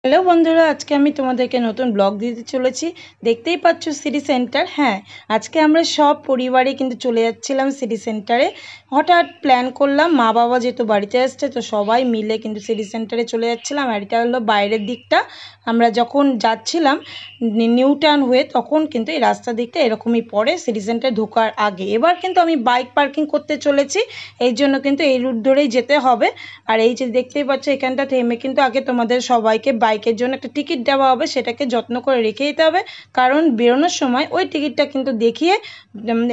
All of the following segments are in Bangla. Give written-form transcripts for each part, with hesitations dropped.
হ্যালো বন্ধুরা, আজকে আমি তোমাদেরকে নতুন ব্লগ দিতে চলেছি। দেখতেই পাচ্ছ সিটি সেন্টার। হ্যাঁ, আজকে আমরা সব পরিবারে কিন্তু চলে যাচ্ছিলাম সিটি সেন্টারে। হঠাৎ প্ল্যান করলাম, মা বাবা যেহেতু বাড়িতে আসছে তো সবাই মিলে কিন্তু সিটি সেন্টারে চলে যাচ্ছিলাম। আর এটা হলো বাইরের দিকটা। আমরা যখন যাচ্ছিলাম নিউ টাউন হয়ে, তখন কিন্তু এই রাস্তার দিকটা এরকমই পড়ে সিটি সেন্টারে ঢোকার আগে। এবার কিন্তু আমি বাইক পার্কিং করতে চলেছি, এই জন্য কিন্তু এই রুট ধরেই যেতে হবে। আর এই যে দেখতেই পাচ্ছ, এখানটা থেমে কিন্তু আগে তোমাদের সবাইকে বাইকের জন্য একটা টিকিট দেওয়া হবে, সেটাকে যত্ন করে রেখে দিতে হবে। কারণ বেরোনোর সময় ওই টিকিটটা কিন্তু দেখিয়ে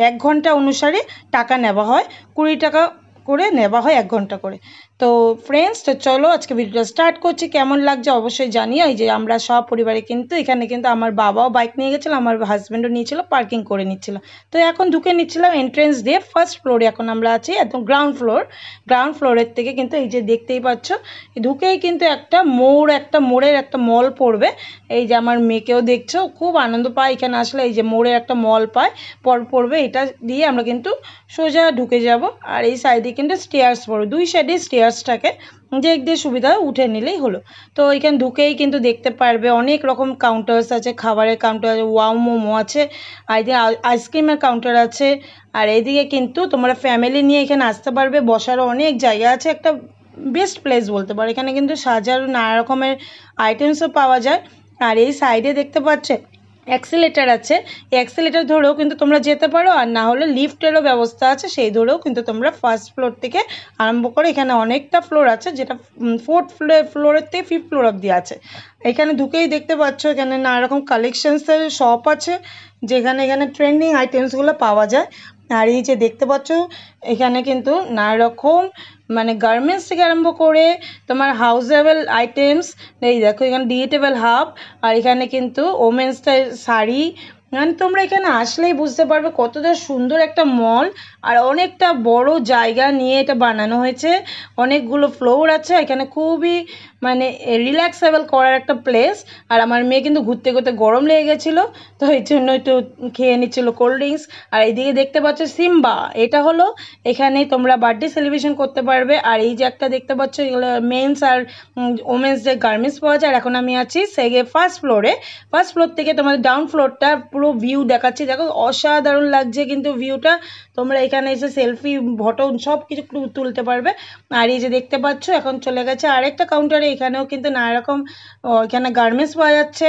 1 ঘন্টা অনুসারে টাকা নেওয়া হয়, 20 টাকা করে নেওয়া হয় 1 ঘন্টা করে। তো ফ্রেন্ডস, তো চলো আজকে ভিডিওটা স্টার্ট করছি। কেমন লাগছে অবশ্যই জানিও। এই যে আমরা সব পরিবারে কিন্তু এখানে কিন্তু আমার বাবাও বাইক নিয়ে গেছিলো, আমার হাজব্যান্ডও নিয়েছিল, পার্কিং করে নিচ্ছিল। তো এখন ঢুকে নিচ্ছিলাম এন্ট্রেন্স দিয়ে ফার্স্ট ফ্লোরে। এখন আমরা আছি একদম গ্রাউন্ড ফ্লোরের থেকে কিন্তু এই যে দেখতেই পাচ্ছ, ঢুকেই কিন্তু একটা মোড়ের একটা মল পড়বে। এই যে আমার মেয়েকেও দেখছো, খুব আনন্দ পায় এখানে আসলে। এই যে মোড়ে একটা মল পড়বে, এটা দিয়ে আমরা কিন্তু সোজা ঢুকে যাব। আর এই সাইডে কিন্তু স্টেয়ার্স পড়বে, দুই সাইডে স্টেয়ার্স থাকে, যে দিয়ে সুবিধা উঠে নিলেই হলো। তো এখানে ঢুকেই কিন্তু দেখতে পারবে অনেক রকম কাউন্টার্স আছে, খাবারের কাউন্টার আছে, ওয়াও মোমো আছে, আর এদিকে আইসক্রিমের কাউন্টার আছে। আর এদিকে কিন্তু তোমরা ফ্যামিলি নিয়ে এখানে আসতে পারবে, বসারও অনেক জায়গা আছে, একটা বেস্ট প্লেস বলতে পারো। এখানে কিন্তু সাজানো নানা রকমের আইটেমসও পাওয়া যায়। আর এই সাইডে দেখতে পাচ্ছে অ্যাক্সিলেটার আছে, এই অ্যাক্সিলেটার ধরেও কিন্তু তোমরা যেতে পারো, আর না হলে লিফটেরও ব্যবস্থা আছে, সেই ধরেও কিন্তু তোমরা ফার্স্ট ফ্লোর থেকে আরম্ভ করে এখানে অনেকটা ফ্লোর আছে, যেটা 4th ফ্লোরের থেকে 5th ফ্লোর অবধি আছে। এখানে ঢুকেই দেখতে পাচ্ছ এখানে নানা রকম কালেকশনসের শপ আছে, এখানে ট্রেন্ডিং আইটেমসগুলো পাওয়া যায়। আর এই যে দেখতে পাচ্ছ এখানে কিন্তু নানা রকম মানে গার্মেন্টস থেকে আরম্ভ করে তোমার হাউসেবল আইটেমস। এই দেখো এখানে ডিটেবল হাব, আর এখানে কিন্তু ওমেন্স শাড়ি। মানে তোমরা এখানে আসলেই বুঝতে পারবে কতটা সুন্দর একটা মল, আর অনেকটা বড় জায়গা নিয়ে এটা বানানো হয়েছে, অনেকগুলো ফ্লোর আছে এখানে, খুবই মানে রিল্যাক্সেবল করার একটা প্লেস। আর আমার মেয়ে কিন্তু ঘুরতে ঘুরতে গরম লেগে গেছিলো, তো এই জন্য একটু খেয়ে নিচ্ছিল কোল্ড ড্রিঙ্কস। আর এইদিকে দেখতে পাচ্ছ সিম্বা, এটা হলো এখানে তোমরা বার্থডে সেলিব্রেশন করতে পারবে। আর এই যে একটা দেখতে পাচ্ছ, এগুলো মেন্স আর ওমেন্স যে গার্মেন্টস পাওয়া যায়। আর এখন আমি আছি ফার্স্ট ফ্লোর থেকে তোমাদের ডাউন ফ্লোরটা পুরো ভিউ দেখাচ্ছি। দেখো অসাধারণ লাগছে কিন্তু ভিউটা, তোমরা এখানে এসে সেলফি ফটো সব কিছু তুলতে পারবে। আর এই যে দেখতে পাচ্ছ এখন চলে গেছে আরেকটা কাউন্টারে, এখানেও কিন্তু নানা রকম এখানে গার্মেন্টস পাওয়া যাচ্ছে,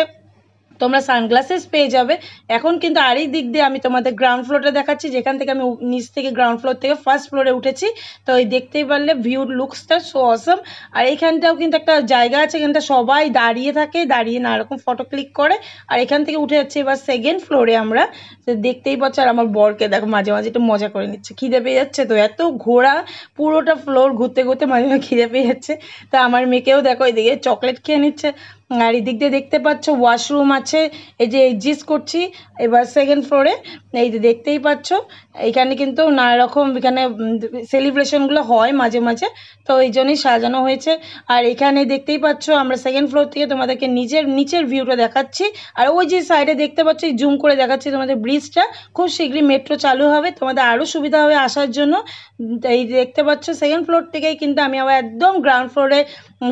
তোমরা সানগ্লাসেস পেয়ে যাবে। এখন কিন্তু আর এই দিক দিয়ে আমি তোমাদের গ্রাউন্ড ফ্লোরটা দেখাচ্ছি, যেখান থেকে আমি নিচ থেকে গ্রাউন্ড ফ্লোর থেকে ফার্স্ট ফ্লোরে উঠেছি। তো এই দেখতেই পারলে ভিউ লুকসটা সো অসম। আর এইখানটাও কিন্তু একটা জায়গা আছে, এখানটা সবাই দাঁড়িয়ে থাকে, দাঁড়িয়ে নানা রকম ফটো ক্লিক করে। আর এখান থেকে উঠে যাচ্ছে এবার সেকেন্ড ফ্লোরে আমরা। তো দেখতেই পাচ্ছ, আর আমার বরকে দেখো মাঝে মাঝে একটু মজা করে নিচ্ছে, খিদে পেয়ে যাচ্ছে তো, এত ঘোরা পুরোটা ফ্লোর ঘুরতে ঘুরতে মাঝে মাঝে খিদে পেয়ে যাচ্ছে। তা আমার মেয়েকেও দেখো এদিকে চকলেট খেয়ে নিচ্ছে। আর এদিক দিয়ে দেখতে পাচ্ছ ওয়াশরুম আছে, এই যে এক্সিস্ট করছি এবার সেকেন্ড ফ্লোরে। এই যে দেখতেই পাচ্ছ এইখানে কিন্তু নানা রকম এখানে সেলিব্রেশনগুলো হয় মাঝে মাঝে, তো এই জন্যই সাজানো হয়েছে। আর এখানে দেখতেই পাচ্ছ আমরা সেকেন্ড ফ্লোর থেকে তোমাদেরকে নিচের ভিউটা দেখাচ্ছি। আর ওই যে সাইডে দেখতে পাচ্ছ জুম করে দেখাচ্ছি তোমাদের ব্রিজটা, খুব শীঘ্রই মেট্রো চালু হবে, তোমাদের আরও সুবিধা হবে আসার জন্য। এই দেখতে পাচ্ছ সেকেন্ড ফ্লোর থেকেই কিন্তু আমি আবার একদম গ্রাউন্ড ফ্লোরে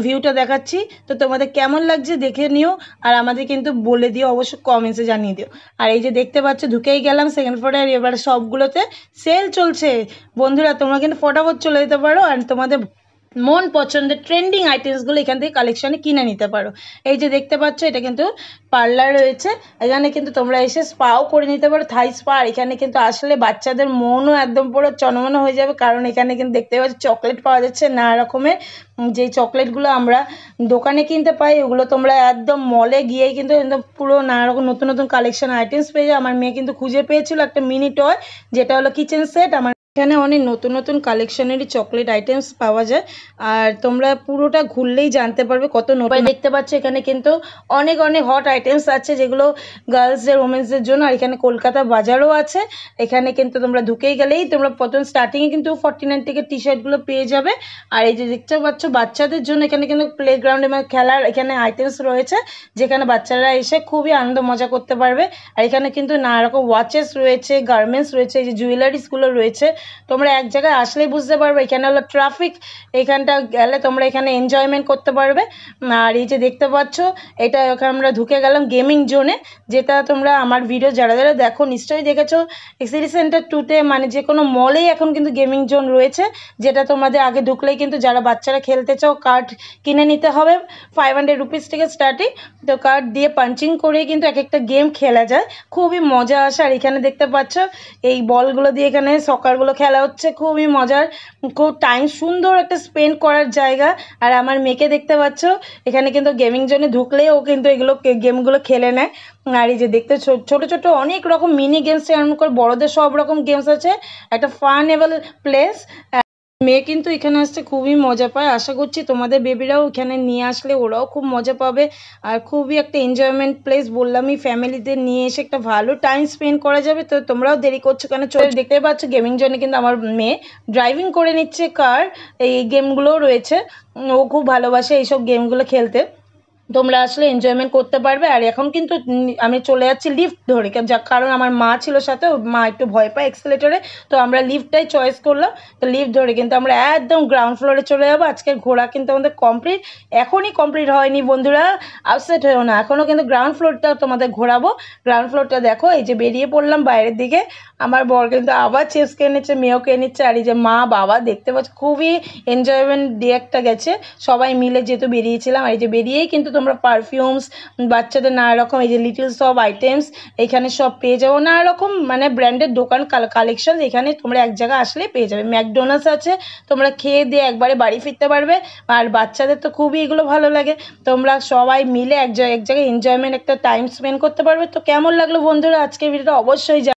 ভিউটা দেখাচ্ছি। তো তোমাদের কেমন লাগছে দেখে নিও, আর আমাদের কিন্তু বলে দিও, অবশ্যই কমেন্টসে জানিয়ে দিও। আর এই যে দেখতে পাচ্ছ ঢুকেই গেলাম সেকেন্ড ফ্লোরে, আর এবার সবগুলোতে সেল চলছে। বন্ধুরা তোমরা কিন্তু ফটাফট চলে যেতে পারো, আর তোমাদের মন পছন্দের ট্রেন্ডিং আইটেমসগুলো এখান থেকে কালেকশানে কিনে নিতে পারো। এই যে দেখতে পাচ্ছ এটা কিন্তু পার্লার রয়েছে, এখানে কিন্তু তোমরা এসে স্পাও করে নিতে পারো, থাই স্পা। আর এখানে কিন্তু আসলে বাচ্চাদের মনও একদম পুরো চনমনে হয়ে যাবে, কারণ এখানে কিন্তু দেখতে পাচ্ছ চকলেট পাওয়া যাচ্ছে নানা রকমের, যেই চকলেটগুলো আমরা দোকানে কিনতে পাই ওগুলো তোমরা একদম মলে গিয়েই কিন্তু একদম পুরো নানা রকম নতুন নতুন কালেকশন আইটেমস পেয়ে যায়। আমার মেয়ে কিন্তু খুঁজে পেয়েছিল একটা মিনি টয়, যেটা হলো কিচেন সেট। আমার এখানে অনেক নতুন নতুন কালেকশনেরই চকলেট আইটেমস পাওয়া যায়, আর তোমরা পুরোটা ঘুরলেই জানতে পারবে কত নতুন। দেখতে পাচ্ছ এখানে কিন্তু অনেক অনেক হট আইটেমস আছে, যেগুলো গার্লসদের ওমেন্সদের জন্য। আর এখানে কলকাতা বাজারও আছে, এখানে কিন্তু তোমরা ঢুকেই গেলেই তোমরা প্রথম স্টার্টিংয়ে কিন্তু 49 থেকে টি শার্টগুলো পেয়ে যাবে। আর এই যে দেখতে পাচ্ছ বাচ্চাদের জন্য এখানে কিন্তু প্লেগ্রাউন্ডে মানে খেলার এখানে আইটেমস রয়েছে, যেখানে বাচ্চারা এসে খুবই আনন্দ মজা করতে পারবে। আর এখানে কিন্তু নানা রকম ওয়াচেস রয়েছে, গার্মেন্টস রয়েছে, এই যে জুয়েলারিসগুলো রয়েছে, তোমরা এক জায়গায় আসলেই বুঝতে পারবে। এখানে হলো ট্রাফিক, এখানটা গেলে তোমরা এখানে এনজয়মেন্ট করতে পারবে। আর এই যে দেখতে পাচ্ছ, এটা ওখানে আমরা ঢুকে গেলাম গেমিং জোনে, যেটা তোমরা আমার ভিডিও যারা যারা দেখো নিশ্চয়ই দেখেছো। সিটি সেন্টার 2তে মানে যে কোনো মলেই এখন কিন্তু গেমিং জোন রয়েছে, যেটা তোমাদের আগে ঢুকলেই কিন্তু যারা বাচ্চারা খেলতে চাও কার্ড কিনে নিতে হবে। 500 রুপিস থেকে স্টার্টিং। তো কার্ড দিয়ে পাঞ্চিং করেই কিন্তু এক একটা গেম খেলা যায়, খুবই মজা আসে। আর এখানে দেখতে পাচ্ছ এই বলগুলো দিয়ে এখানে সকারগুলো খেলা হচ্ছে, খুবই মজার, খুব টাইম সুন্দর একটা স্পেন্ড করার জায়গা। আর আমার মেয়েকে দেখতে পাচ্ছ, এখানে কিন্তু গেমিং জোনে ঢুকলেই ও কিন্তু এগুলো গেমগুলো খেলে নেয়। আর এই যে দেখতে ছোট ছোট অনেক রকম মিনি গেমস এমন করে বড়দের সব রকম গেমস আছে, একটা ফানেবল প্লেস। মেয়ে কিন্তু এখানে আসতে খুবই মজা পায়। আশা করছি তোমাদের বেবিরাও এখানে নিয়ে আসলে ওরাও খুব মজা পাবে। আর খুবই একটা এনজয়মেন্ট প্লেস, বললামই ফ্যামিলিদের নিয়ে এসে একটা ভালো টাইম স্পেন্ড করা যাবে। তো তোমরাও দেরি করছো কেন, চলে দেখতে পাচ্ছ গেমিং জোনে কিন্তু আমার মেয়ে ড্রাইভিং করে নিচ্ছে কার। এই গেমগুলোও রয়েছে, ও খুব ভালোবাসে এইসব গেমগুলো খেলতে। তোমরা আসলে এনজয়মেন্ট করতে পারবে। আর এখন কিন্তু আমি চলে যাচ্ছি লিফট ধরে, কারণ আমার মা ছিল সাথে, মা একটু ভয় পায় এক্সেলেটরে, তো আমরা লিফটটাই চয়েস করলাম। তো লিফট ধরে কিন্তু আমরা একদম গ্রাউন্ড ফ্লোরে চলে যাবো। আজকের ঘোরা কিন্তু আমাদের কমপ্লিট, এখনই কমপ্লিট হয়নি বন্ধুরা, আপসেট হয়েও না, এখনও কিন্তু গ্রাউন্ড ফ্লোরটা তোমাদের ঘোরাবো। গ্রাউন্ড ফ্লোরটা দেখো, এই যে বেরিয়ে পড়লাম বাইরের দিকে। আমার বর কিন্তু আবার চিপস খেয়ে নিচ্ছে, মেয়েও খেয়ে নিচ্ছে। আর এই যে মা বাবা দেখতে পাচ্ছ, খুবই এনজয়মেন্ট ডে একটা গেছে, সবাই মিলে যেহেতু বেরিয়েছিলাম। আর এই যে বেরিয়েই কিন্তু তোমরা পারফিউমস, বাচ্চাদের নানা রকম এই যে লিটল সব আইটেমস এখানে সব পেয়ে যাবো, নানা রকম মানে ব্র্যান্ডের দোকান কালেকশন এখানে তোমরা এক জায়গায় আসলে পেয়ে যাবে। ম্যাকডোনাল্ডস আছে, তোমরা খেয়ে দিয়ে একবারে বাড়ি ফিরতে পারবে। আর বাচ্চাদের তো খুবই এগুলো ভালো লাগে, তোমরা সবাই মিলে এক জায়গায় এনজয়মেন্ট একটা টাইম স্পেন্ড করতে পারবে। তো কেমন লাগলো বন্ধুরা আজকের ভিডিওটা অবশ্যই